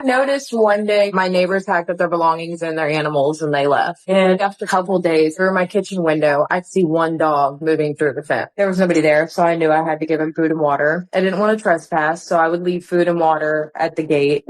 I noticed one day my neighbors packed up their belongings and their animals and they left. And after a couple of days, through my kitchen window, I'd see one dog moving through the fence. There was nobody there, so I knew I had to give him food and water. I didn't want to trespass, so I would leave food and water at the gate.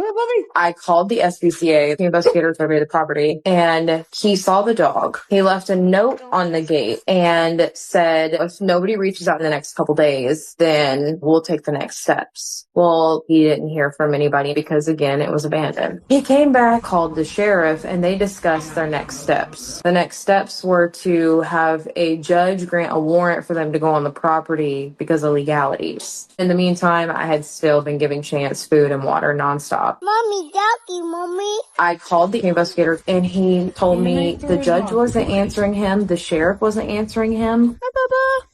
I called the SPCA, the investigator surveyed the property, and he saw the dog. He left a note on the gate and said, if nobody reaches out in the next couple days, then we'll take the next steps. Well, he didn't hear from anybody because, again, it was abandoned. He came back, called the sheriff, and they discussed their next steps. The next steps were to have a judge grant a warrant for them to go on the property because of legalities. In the meantime, I had still been giving Chance food and water nonstop. Mommy, Daddy, Mommy. I called the investigator and he told me the judge wasn't answering him, the sheriff wasn't answering him.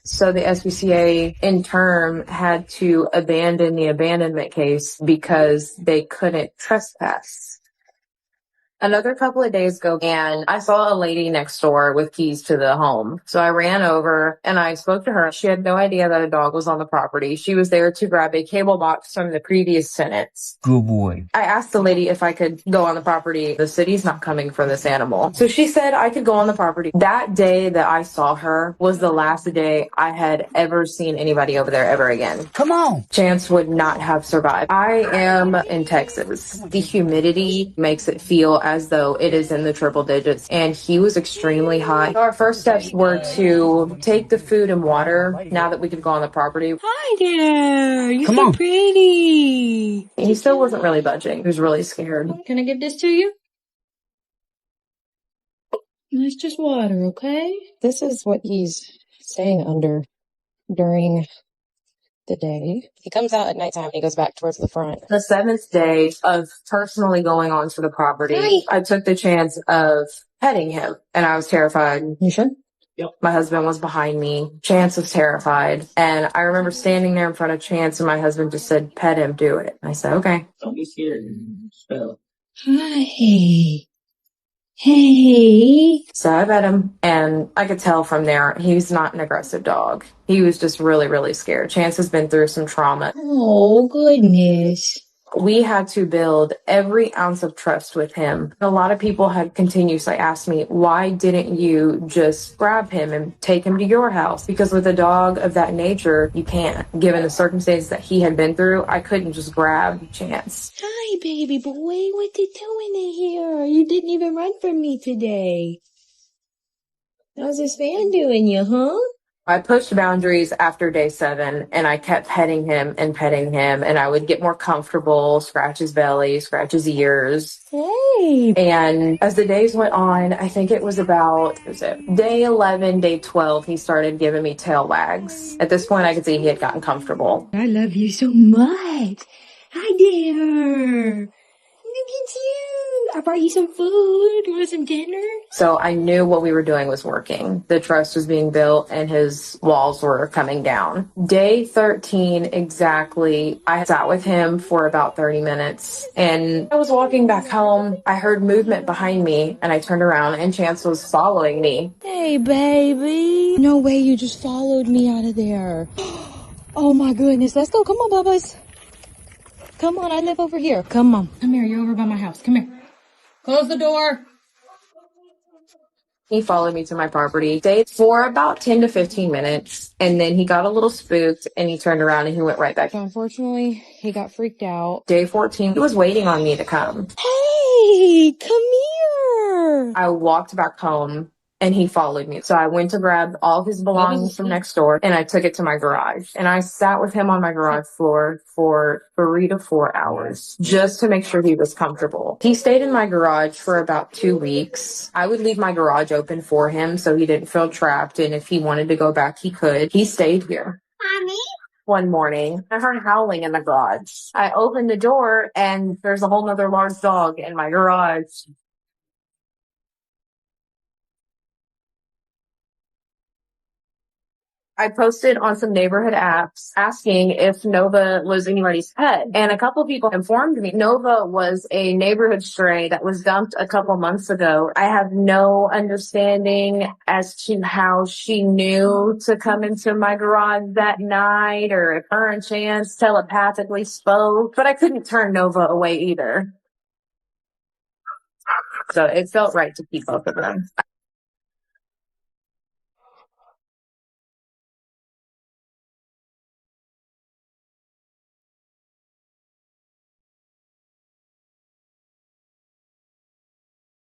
So the SPCA in turn had to abandon the abandonment case because they couldn't trespass. Another couple of days go and I saw a lady next door with keys to the home. So I ran over and I spoke to her. She had no idea that a dog was on the property. She was there to grab a cable box from the previous tenants. Good boy. I asked the lady if I could go on the property. The city's not coming for this animal. So she said I could go on the property. That day that I saw her was the last day I had ever seen anybody over there ever again. Come on. Chance would not have survived. I am in Texas. The humidity makes it feel as though it is in the triple digits, and he was extremely hot. Our first steps were to take the food and water now that we could go on the property. Hi there. You're Come so on. pretty. He still wasn't really budging. He was really scared. Can I give this to you? It's just water, okay? This is what he's staying under during the day. He comes out at nighttime and he goes back towards the front. The seventh day of personally going onto the property, Hi. I took the chance of petting him and I was terrified. You should? Yep. My husband was behind me. Chance was terrified. And I remember standing there in front of Chance and my husband just said, pet him, do it. I said, okay. Don't be scared. Spell. Hi. Hey. So I bet him, and I could tell from there he's not an aggressive dog. He was just really, really scared. Chance has been through some trauma. Oh, goodness. We had to build every ounce of trust with him. A lot of people had continuously asked me, why didn't you just grab him and take him to your house? Because with a dog of that nature, you can't. Given the circumstances that he had been through, I couldn't just grab Chance. Hi, baby boy. What you doing in here? You didn't even run from me today. How's this fan doing you, huh? I pushed boundaries after day 7 and I kept petting him and I would get more comfortable, scratch his belly, scratch his ears. Hey. And as the days went on, I think it was about, day 11, day 12, he started giving me tail wags. At this point, I could see he had gotten comfortable. I love you so much. Hi there. Look at you. I brought you some food. You want some dinner? So I knew what we were doing was working. The trust was being built and his walls were coming down. Day 13 exactly, I sat with him for about 30 minutes and I was walking back home. I heard movement behind me and I turned around and Chance was following me. Hey, baby. No way you just followed me out of there. Oh, my goodness. Let's go. Come on, Bubba's. Come on. I live over here. Come on. Come here. You're over by my house. Come here. Close the door. He followed me to my property, stayed for about 10 to 15 minutes, and then he got a little spooked and he turned around and he went right back. So unfortunately, he got freaked out. Day 14, he was waiting on me to come. Hey, come here. I walked back home and he followed me. So I went to grab all his belongings from next door and I took it to my garage. And I sat with him on my garage floor for 3 to 4 hours just to make sure he was comfortable. He stayed in my garage for about 2 weeks. I would leave my garage open for him so he didn't feel trapped. And if he wanted to go back, he could. He stayed here. Mommy? One morning, I heard howling in the garage. I opened the door and there's a whole nother large dog in my garage. I posted on some neighborhood apps asking if Nova was anybody's pet. And a couple of people informed me Nova was a neighborhood stray that was dumped a couple months ago. I have no understanding as to how she knew to come into my garage that night or if her and Chance telepathically spoke, but I couldn't turn Nova away either. So it felt right to keep both of them.